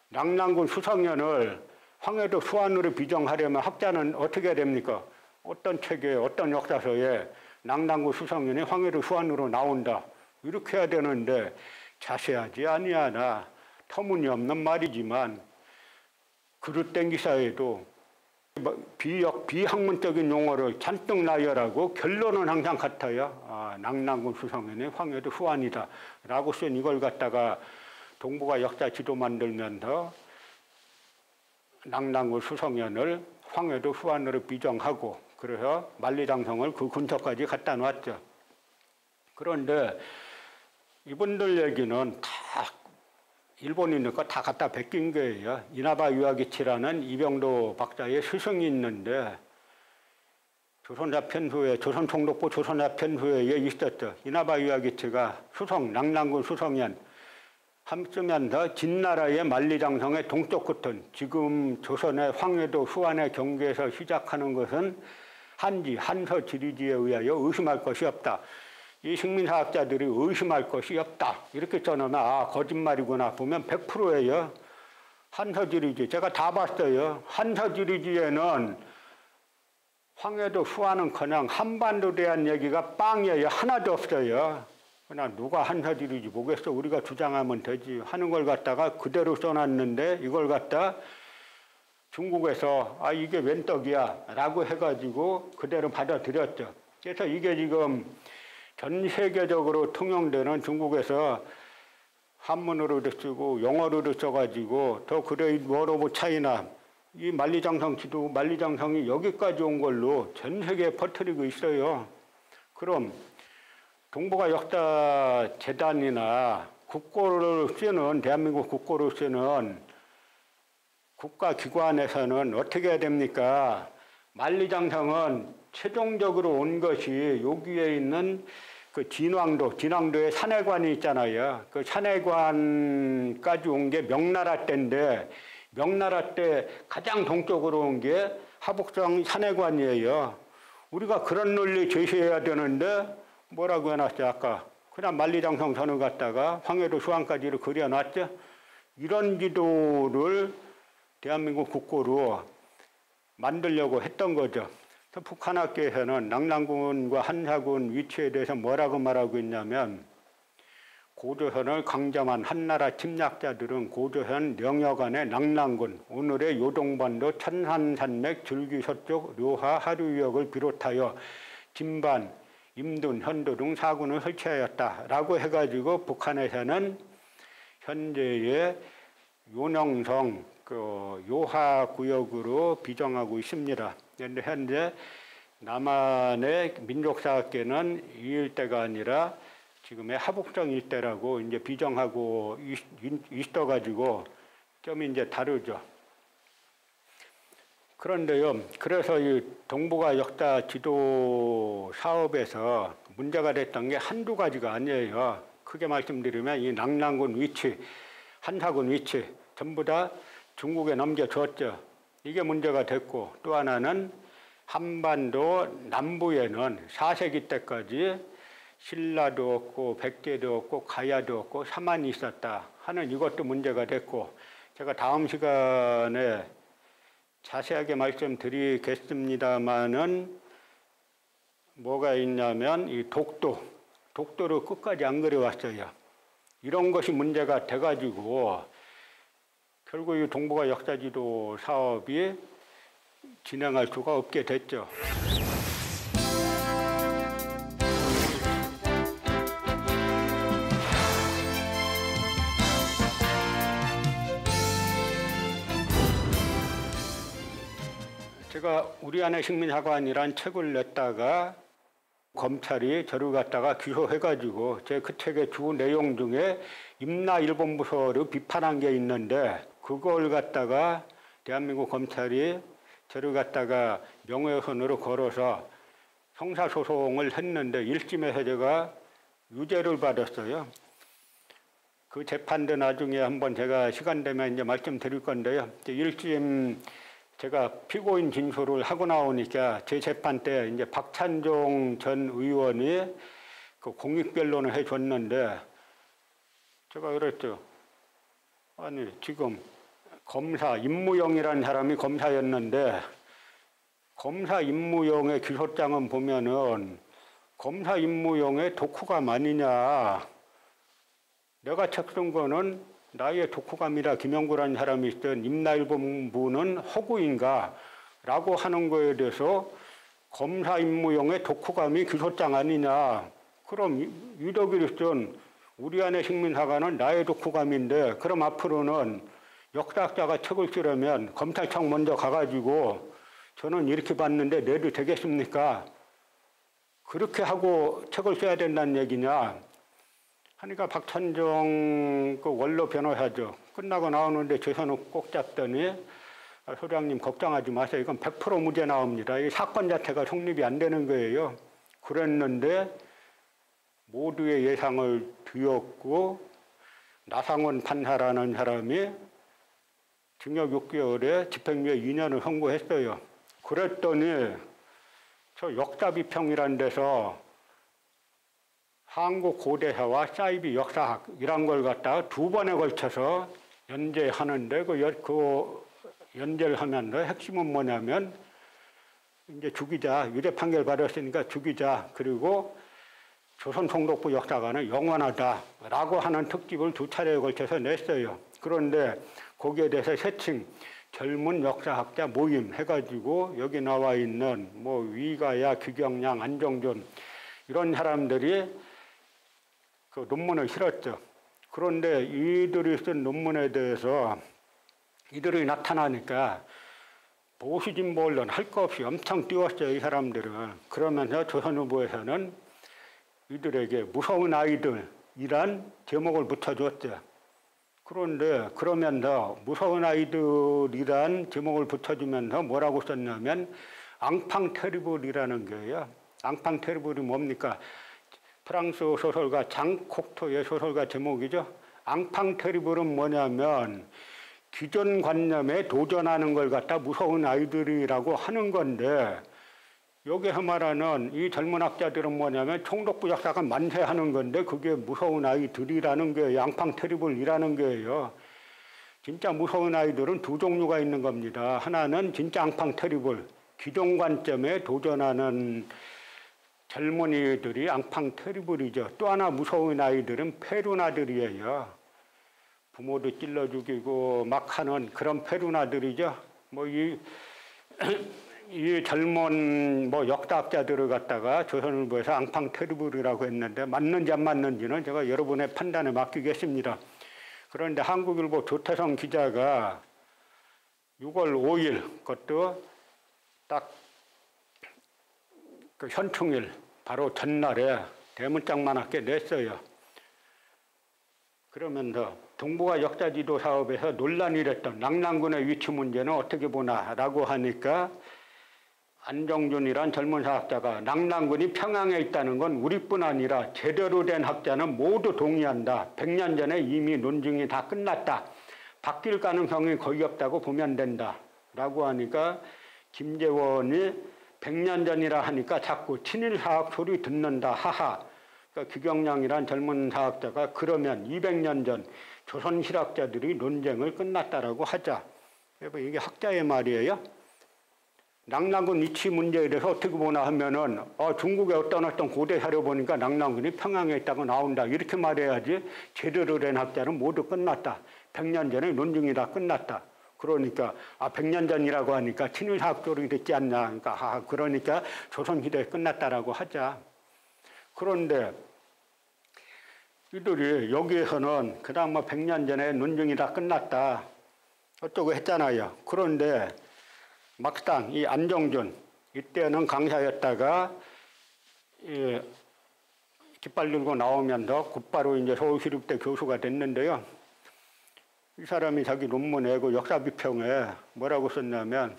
낭랑군 수성연을 황해도 수안으로 비정하려면 학자는 어떻게 해야 됩니까? 어떤 책에 어떤 역사서에 낭랑군 수성연이 황해도 수안으로 나온다. 이렇게 해야 되는데 자세하지 아니하나 터무니없는 말이지만 그릇된 기사에도 비학문적인 용어를 잔뜩 나열하고 결론은 항상 같아요. 낙랑군 수성현이 황해도 후한이다 라고 쓴 이걸 갖다가 동북아 역사 지도 만들면서 낙랑군 수성현을 황해도 후한으로 비정하고 그래서 만리장성을 그 근처까지 갖다 놨죠. 그런데 이분들 얘기는 다 일본이니까 다 갖다 베낀 거예요. 이나바 유아기치라는 이병도 박사의 스승이 있는데 조선자편후에 조선총독부 조선자편후에 있었죠. 이나바 유아기치가 낙랑군 수성현 함쓰면서 진나라의 만리장성의 동쪽 끝은 지금 조선의 황해도 후한의 경계에서 시작하는 것은 한서 지리지에 의하여 의심할 것이 없다. 이 식민사학자들이 의심할 것이 없다. 이렇게 써놓으면 거짓말이구나. 보면 100%예요. 한서지리지. 제가 다 봤어요. 한서지리지에는 황해도 후한은커녕 한반도에 대한 얘기가 빵이에요. 하나도 없어요. 그냥 누가 한서지리지 보겠어. 우리가 주장하면 되지 하는 걸 갖다가 그대로 써놨는데 이걸 갖다 중국에서 이게 웬 떡이야 라고 해가지고 그대로 받아들였죠. 그래서 이게 지금 전 세계적으로 통용되는 중국에서 한문으로도 쓰고 영어로도 써가지고 더 그레이트 월 오브 차이나 이 만리장성 지도 만리장성이 여기까지 온 걸로 전 세계에 퍼뜨리고 있어요. 그럼 동북아 역사 재단이나 국고를 쓰는 대한민국 국고를 쓰는 국가기관에서는 어떻게 해야 됩니까? 만리장성은 최종적으로 온 것이 여기에 있는 그 진왕도의 산해관이 있잖아요. 그 산해관까지 온 게 명나라 때인데 명나라 때 가장 동쪽으로 온 게 하북성 산해관이에요. 우리가 그런 논리 제시해야 되는데 뭐라고 해놨죠 아까. 그냥 만리장성 선을 갖다가 황해도 수안까지를 그려놨죠. 이런 지도를 대한민국 국고로 만들려고 했던 거죠. 북한학계에서는 낙랑군과 한사군 위치에 대해서 뭐라고 말하고 있냐면 고조선을 강점한 한나라 침략자들은 고조선 영역 안의 낙랑군, 오늘의 요동반도 천산산맥 줄기서쪽 료하 하류역을 비롯하여 진반, 임둔, 현도 등 4군을 설치하였다라고 해가지고 북한에서는 현재의 요녕성 요하 구역으로 비정하고 있습니다. 그런데 현재 남한의 민족사학계는 이 일대가 아니라 지금의 하북성 일대라고 이제 비정하고 있어가지고 좀 이제 다르죠. 그런데요, 그래서 이 동북아 역사 지도 사업에서 문제가 됐던 게 한두 가지가 아니에요. 크게 말씀드리면 이 낙랑군 위치, 한사군 위치 전부 다 중국에 넘겨줬죠. 이게 문제가 됐고 또 하나는 한반도 남부에는 4세기 때까지 신라도 없고 백제도 없고 가야도 없고 사만이 있었다 하는 이것도 문제가 됐고 제가 다음 시간에 자세하게 말씀드리겠습니다마는 뭐가 있냐면 이 독도를 끝까지 안 그려왔어요. 이런 것이 문제가 돼가지고 결국 이 동북아 역사지도 사업이 진행할 수가 없게 됐죠. 제가 우리 안의 식민사관이란 책을 냈다가 검찰이 저를 갖다가 기소해가지고 제 그 책의 주 내용 중에 임나일본부서를 비판한 게 있는데 그걸 갖다가 대한민국 검찰이 저를 갖다가 명예훼손으로 걸어서 형사소송을 했는데 1심에서 제가 유죄를 받았어요. 그 재판도 나중에 한번 제가 시간 되면 이제 말씀드릴 건데요. 1심 제가 피고인 진술을 하고 나오니까 제 재판 때 이제 박찬종 전 의원이 그 공익변론을 해줬는데 제가 그랬죠. 아니 지금 검사 임무영이라는 사람이 검사였는데 검사 임무영의 기소장은 보면은 검사 임무영의 독후감 아니냐. 내가 책 쓴 거는 나의 독후감이라 김영구라는 사람이 있던 임나일본부는 허구인가 라고 하는 거에 대해서 검사 임무용의 독후감이 기소장 아니냐. 그럼 유독일선 우리 안의 식민사관은 나의 독후감인데 그럼 앞으로는 역사학자가 책을 쓰려면 검찰청 먼저 가가지고 저는 이렇게 봤는데 내도 되겠습니까? 그렇게 하고 책을 써야 된다는 얘기냐. 하니까 박찬정 그 원로 변호사죠. 끝나고 나오는데 제 손을 꼭 잡더니 소장님 걱정하지 마세요. 이건 100% 무죄 나옵니다. 이 사건 자체가 성립이 안 되는 거예요. 그랬는데 모두의 예상을 뒤엎고 나상원 판사라는 사람이 징역 6개월에 집행유예 2년을 선고했어요. 그랬더니 저 역사비평이라는 데서 한국 고대사와 사이비 역사학 이란 걸 갖다가 2번에 걸쳐서 연재하는데 그 연재를 하면서 핵심은 뭐냐면 이제 죽이자, 유죄 판결 받았으니까 죽이자, 그리고 조선총독부 역사관은 영원하다라고 하는 특집을 2차례에 걸쳐서 냈어요. 그런데 거기에 대해서 세칭 젊은 역사학자 모임 해가지고 여기 나와 있는 뭐 위가야, 규경양, 안정준 이런 사람들이 그 논문을 실었죠. 그런데 이들이 쓴 논문에 대해서 이들이 나타나니까 보수진보 언론 할 거 없이 엄청 띄웠어요, 이 사람들은. 그러면서 조선일보에서는 이들에게 무서운 아이들이란 제목을 붙여줬죠. 그런데 그러면서 무서운 아이들이란 제목을 붙여주면서 뭐라고 썼냐면 앙팡 테리블이라는 거예요. 앙팡 테리블이 뭡니까? 프랑스 소설가 장 콕토의 소설가 제목이죠. 앙팡 테리블은 뭐냐면 기존 관념에 도전하는 걸 갖다 무서운 아이들이라고 하는 건데 여기서 말하는 이 젊은 학자들은 뭐냐면 총독부 역사가 만세하는 건데 그게 무서운 아이들이라는 거예요. 앙팡 테리블이라는 거예요. 진짜 무서운 아이들은 2 종류가 있는 겁니다. 하나는 진짜 앙팡 테리블, 기존 관점에 도전하는 젊은이들이 앙팡 테리블이죠. 또 하나 무서운 아이들은 페루나들이에요. 부모도 찔러 죽이고 막 하는 그런 페루나들이죠. 뭐 이 젊은 뭐 역사학자들을 갖다가 조선일보에서 앙팡 테리블이라고 했는데 맞는지 안 맞는지는 제가 여러분의 판단에 맡기겠습니다. 그런데 한국일보 조태성 기자가 6월 5일 그것도 딱 그 현충일 바로 전날에 대문짝만하게 냈어요. 그러면서 동북아 역사지도 사업에서 논란이 일었던 낙랑군의 위치 문제는 어떻게 보나라고 하니까 안정준이란 젊은 사학자가 낙랑군이 평양에 있다는 건 우리뿐 아니라 제대로 된 학자는 모두 동의한다. 100년 전에 이미 논증이 다 끝났다. 바뀔 가능성이 거의 없다고 보면 된다. 라고 하니까 김재원이 100년 전이라 하니까 자꾸 친일 사학 소리 듣는다. 하하. 그러니까 규경량이란 젊은 사학자가 그러면 200년 전 조선 실학자들이 논쟁을 끝났다라고 하자. 이게 학자의 말이에요. 낙랑군 위치 문제에 대해서 어떻게 보나 하면은 중국의 어떤 고대 사료 보니까 낙랑군이 평양에 있다고 나온다. 이렇게 말해야지 제대로 된 학자는 모두 끝났다. 100년 전에 논증이 다 끝났다. 그러니까 100년 전이라고 하니까 친일 사학조리 됐지 않냐. 그러니까 조선시대에 끝났다라고 하자. 그런데 이들이 여기에서는 그다음 뭐 100년 전에 논증이 다 끝났다. 어쩌고 했잖아요. 그런데 막상 이 안정준 이때는 강사였다가 깃발 들고 나오면서 곧바로 이제 서울시립대 교수가 됐는데요. 이 사람이 자기 논문 내고 역사비평에 뭐라고 썼냐면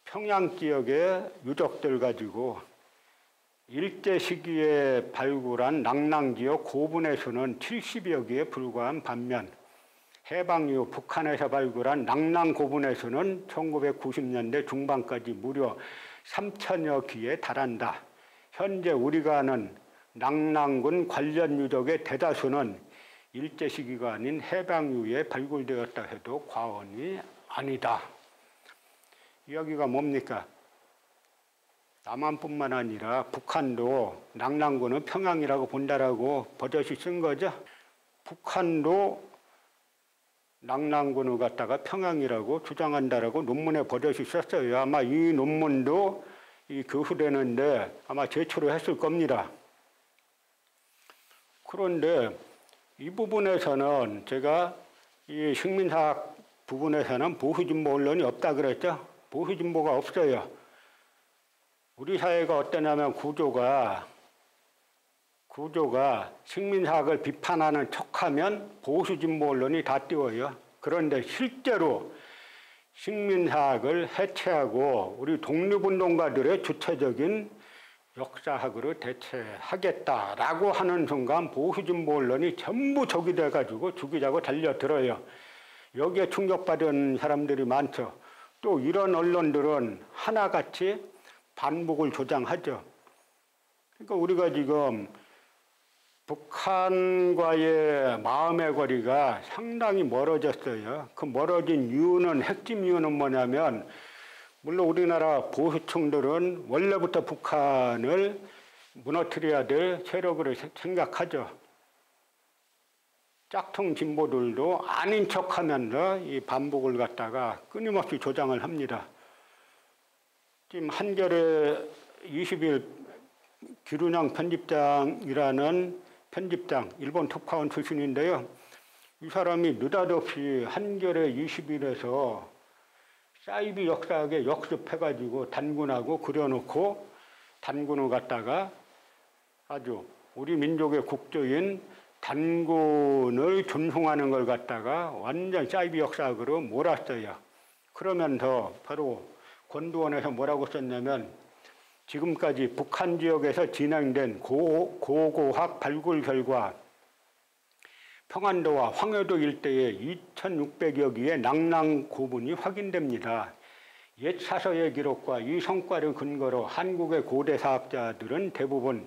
평양 지역의 유적들 가지고 일제 시기에 발굴한 낙랑지역 고분의 수는 70여 개에 불과한 반면 해방 이후 북한에서 발굴한 낙랑 고분의 수는 1990년대 중반까지 무려 3천여 기에 달한다. 현재 우리가 아는 낙랑군 관련 유적의 대다수는 일제 시기가 아닌 해방 이후에 발굴되었다 해도 과언이 아니다. 이야기가 뭡니까? 남한뿐만 아니라 북한도 낙랑군은 평양이라고 본다라고 버젓이 쓴 거죠. 북한도 낙랑군을 갖다가 평양이라고 주장한다라고 논문에 버젓이 썼어요. 아마 이 논문도 이 교수되는데 아마 제출을 했을 겁니다. 그런데 이 부분에서는 제가 이 식민사학 부분에서는 보수진보 언론이 없다 그랬죠. 보수진보가 없어요. 우리 사회가 어떠냐면 구조가 식민사학을 비판하는 척하면 보수진보 언론이 다 띄워요. 그런데 실제로 식민사학을 해체하고 우리 독립운동가들의 주체적인 역사학으로 대체하겠다라고 하는 순간 보수진보 언론이 전부 적이 돼가지고 죽이자고 달려들어요. 여기에 충격받은 사람들이 많죠. 또 이런 언론들은 하나같이 반복을 조장하죠. 그러니까 우리가 지금 북한과의 마음의 거리가 상당히 멀어졌어요. 그 멀어진 이유는, 핵심 이유는 뭐냐면, 물론 우리나라 보수층들은 원래부터 북한을 무너뜨려야 될 세력으로 생각하죠. 짝퉁 진보들도 아닌 척하면서 이 반복을 갖다가 끊임없이 조장을 합니다. 지금 한겨레 20일 기룬양 편집장이라는 편집장, 일본 특파원 출신인데요. 이 사람이 느닷없이 한겨레 20일에서 사이비 역사학에 역습해가지고 단군하고 그려놓고 단군을 갖다가 아주 우리 민족의 국조인 단군을 존중하는 걸 갖다가 완전 사이비 역사학으로 몰았어요. 그러면서 바로 권두원에서 뭐라고 썼냐면, 지금까지 북한 지역에서 진행된 고고학 발굴 결과 평안도와 황해도 일대에 2,600여 개의 낙랑 고분이 확인됩니다. 옛 사서의 기록과 이 성과를 근거로 한국의 고대 사학자들은 대부분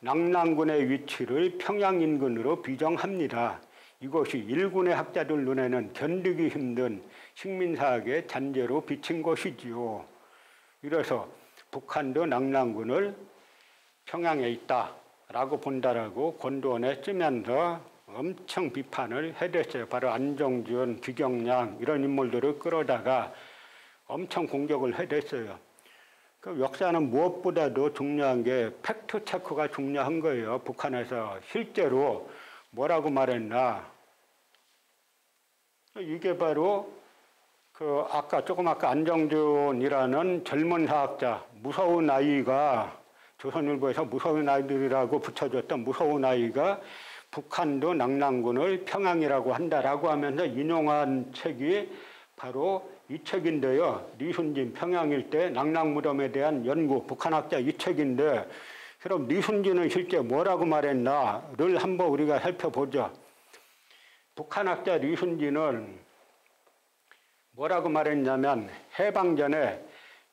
낙랑군의 위치를 평양 인근으로 비정합니다. 이것이 일군의 학자들 눈에는 견디기 힘든 식민사학의 잔재로 비친 것이지요. 이래서 북한도 낙랑군을 평양에 있다라고 본다라고 권두원에 쓰면서 엄청 비판을 해댔어요. 바로 안정준, 기경량 이런 인물들을 끌어다가 엄청 공격을 해댔어요. 그 역사는 무엇보다도 중요한 게 팩트 체크가 중요한 거예요. 북한에서 실제로 뭐라고 말했나. 이게 바로 그 아까 안정준이라는 젊은 사학자, 무서운 아이가 조선일보에서 무서운 아이들이라고 붙여줬던 무서운 아이가 북한도 낙랑군을 평양이라고 한다라고 하면서 인용한 책이 바로 이 책인데요. 리순진 평양 일대 낙랑 무덤에 대한 연구, 북한학자 이 책인데, 그럼 리순진은 실제 뭐라고 말했나를 한번 우리가 살펴보죠. 북한학자 리순진은 뭐라고 말했냐면, 해방 전에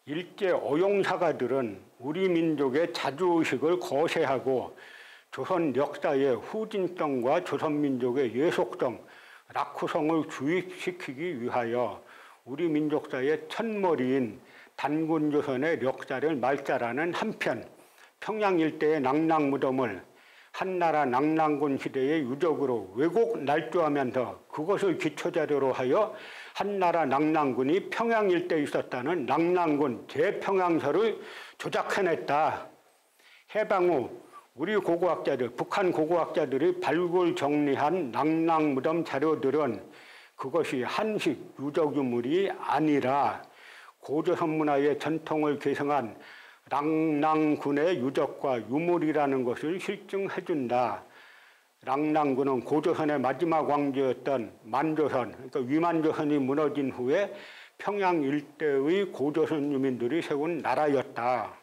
일제 어용사가들은 우리 민족의 자주의식을 거세하고 조선 역사의 후진성과 조선 민족의 예속성, 락후성을 주입시키기 위하여 우리 민족사의 첫머리인 단군조선의 역사를 말살하는 한편, 평양 일대의 낙랑 무덤을 한나라 낙랑군 시대의 유적으로 왜곡 날조하면서 그것을 기초자료로 하여 한나라 낙랑군이 평양 일대에 있었다는 낙랑군 재평양서를 조작해냈다. 해방 후 우리 고고학자들, 북한 고고학자들이 발굴 정리한 낙랑 무덤 자료들은 그것이 한식 유적 유물이 아니라 고조선 문화의 전통을 계승한 낙랑군의 유적과 유물이라는 것을 실증해준다. 낙랑군은 고조선의 마지막 왕조였던 만조선, 그러니까 위만조선이 무너진 후에 평양 일대의 고조선 유민들이 세운 나라였다.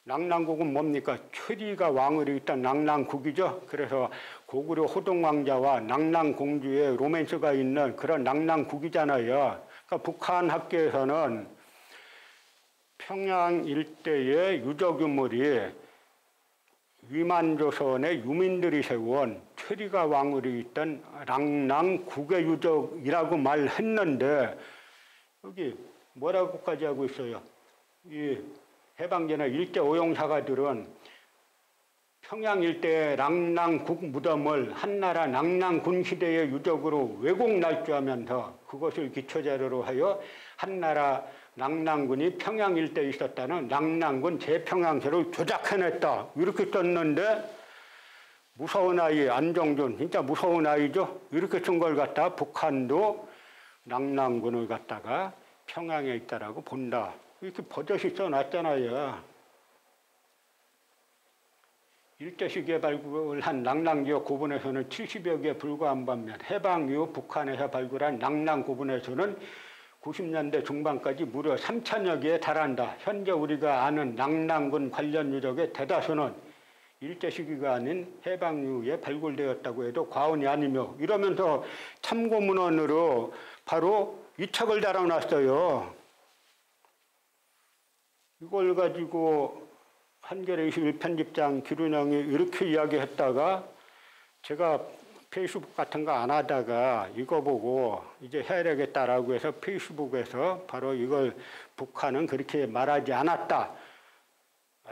낙랑국은 뭡니까? 최리가 왕으로 있던 낙랑국이죠. 그래서 고구려 호동왕자와 낙랑공주의 로맨스가 있는 그런 낙랑국이잖아요. 그러니까 북한 학계에서는 평양 일대의 유적유물이 위만조선의 유민들이 세운 최리가 왕으로 있던 낙랑국의 유적이라고 말했는데, 여기 뭐라고까지 하고 있어요? 이 해방 전에 일제 오용사가들은 평양 일대 랑랑국 무덤을 한나라 랑랑군 시대의 유적으로 왜곡 날조하면서 그것을 기초자료로 하여 한나라 랑랑군이 평양 일대에 있었다는 랑랑군 제평양서를 조작해냈다. 이렇게 썼는데 무서운 아이 안정준, 진짜 무서운 아이죠. 이렇게 쓴 걸 갖다 북한도 랑랑군을 갖다가 평양에 있다라고 본다. 이렇게 버젓이 써놨잖아요. 일제 시기에 발굴한 랑랑 지역 고분에서는 70여 개에 불과한 반면 해방 이후 북한에서 발굴한 랑랑 고분에서는 90년대 중반까지 무려 3,000여 개에 달한다. 현재 우리가 아는 랑랑군 관련 유적의 대다수는 일제 시기가 아닌 해방 이후에 발굴되었다고 해도 과언이 아니며 이러면서 참고문헌으로 바로 이 책을 달아놨어요. 이걸 가지고 한겨레 21 편집장 기룬형이 이렇게 이야기했다가 제가 페이스북 같은 거 안 하다가 이거 보고 이제 해야 되겠다라고 해서 페이스북에서 바로 이걸 북한은 그렇게 말하지 않았다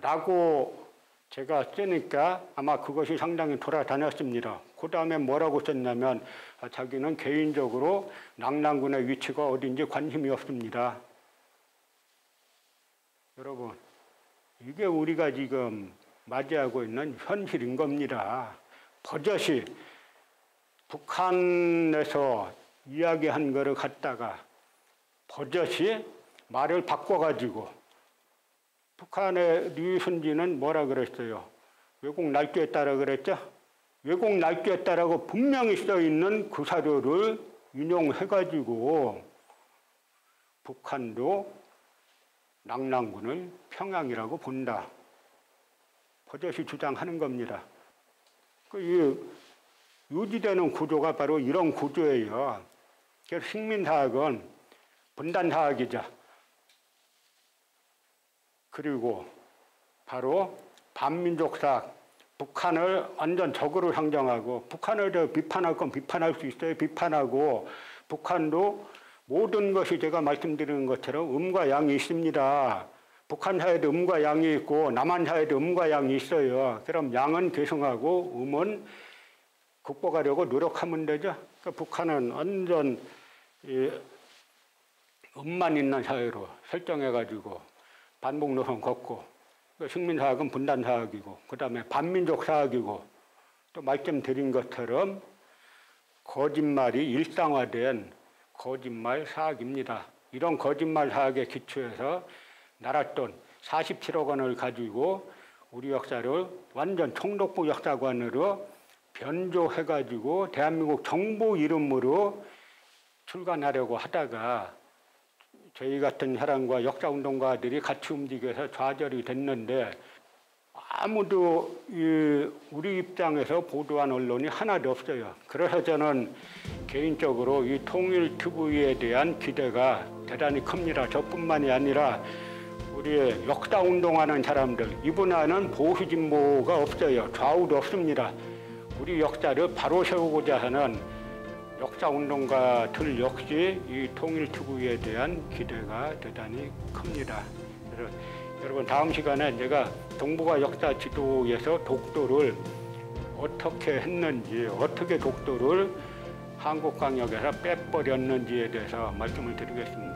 라고 제가 쓰니까 아마 그것이 상당히 돌아다녔습니다. 그 다음에 뭐라고 썼냐면 자기는 개인적으로 랑랑군의 위치가 어딘지 관심이 없습니다. 여러분, 이게 우리가 지금 맞이하고 있는 현실인 겁니다. 버젓이 북한에서 이야기한 거를 갖다가 버젓이 말을 바꿔가지고 북한의 류순진은 뭐라 그랬어요? 왜곡 날조했다라 그랬죠? 왜곡 날조했다라고 분명히 써있는 그 사료를 인용해가지고 북한도 랑랑군을 평양이라고 본다. 버젓이 주장하는 겁니다. 유지되는 구조가 바로 이런 구조예요. 그래서 식민사학은 분단사학이죠. 그리고 바로 반민족사학, 북한을 완전 적으로 상정하고 북한을 비판할 건 비판할 수 있어요. 비판하고 북한도 모든 것이 제가 말씀드리는 것처럼 음과 양이 있습니다. 북한 사회도 음과 양이 있고 남한 사회도 음과 양이 있어요. 그럼 양은 계승하고 음은 극복하려고 노력하면 되죠. 그러니까 북한은 완전 음만 있는 사회로 설정해가지고 반복 노선 걷고 식민사학은 분단사학이고 그 다음에 반민족사학이고 또 말씀드린 것처럼 거짓말이 일상화된 거짓말 사학입니다. 이런 거짓말 사학에 기초해서 나랏돈 47억 원을 가지고 우리 역사를 완전 총독부 역사관으로 변조해가지고 대한민국 정부 이름으로 출간하려고 하다가 저희 같은 사람과 역사운동가들이 같이 움직여서 좌절이 됐는데 아무도 우리 입장에서 보도한 언론이 하나도 없어요. 그래서 저는 개인적으로 이 통일TV에 대한 기대가 대단히 큽니다. 저뿐만이 아니라 우리의 역사운동하는 사람들, 이분하는 보수진보가 없어요. 좌우도 없습니다. 우리 역사를 바로 세우고자 하는 역사운동가들 역시 이 통일TV에 대한 기대가 대단히 큽니다. 여러분 다음 시간에 제가 동북아 역사 지도에서 독도를 어떻게 했는지, 어떻게 독도를 한국광역에서 빼버렸는지에 대해서 말씀을 드리겠습니다.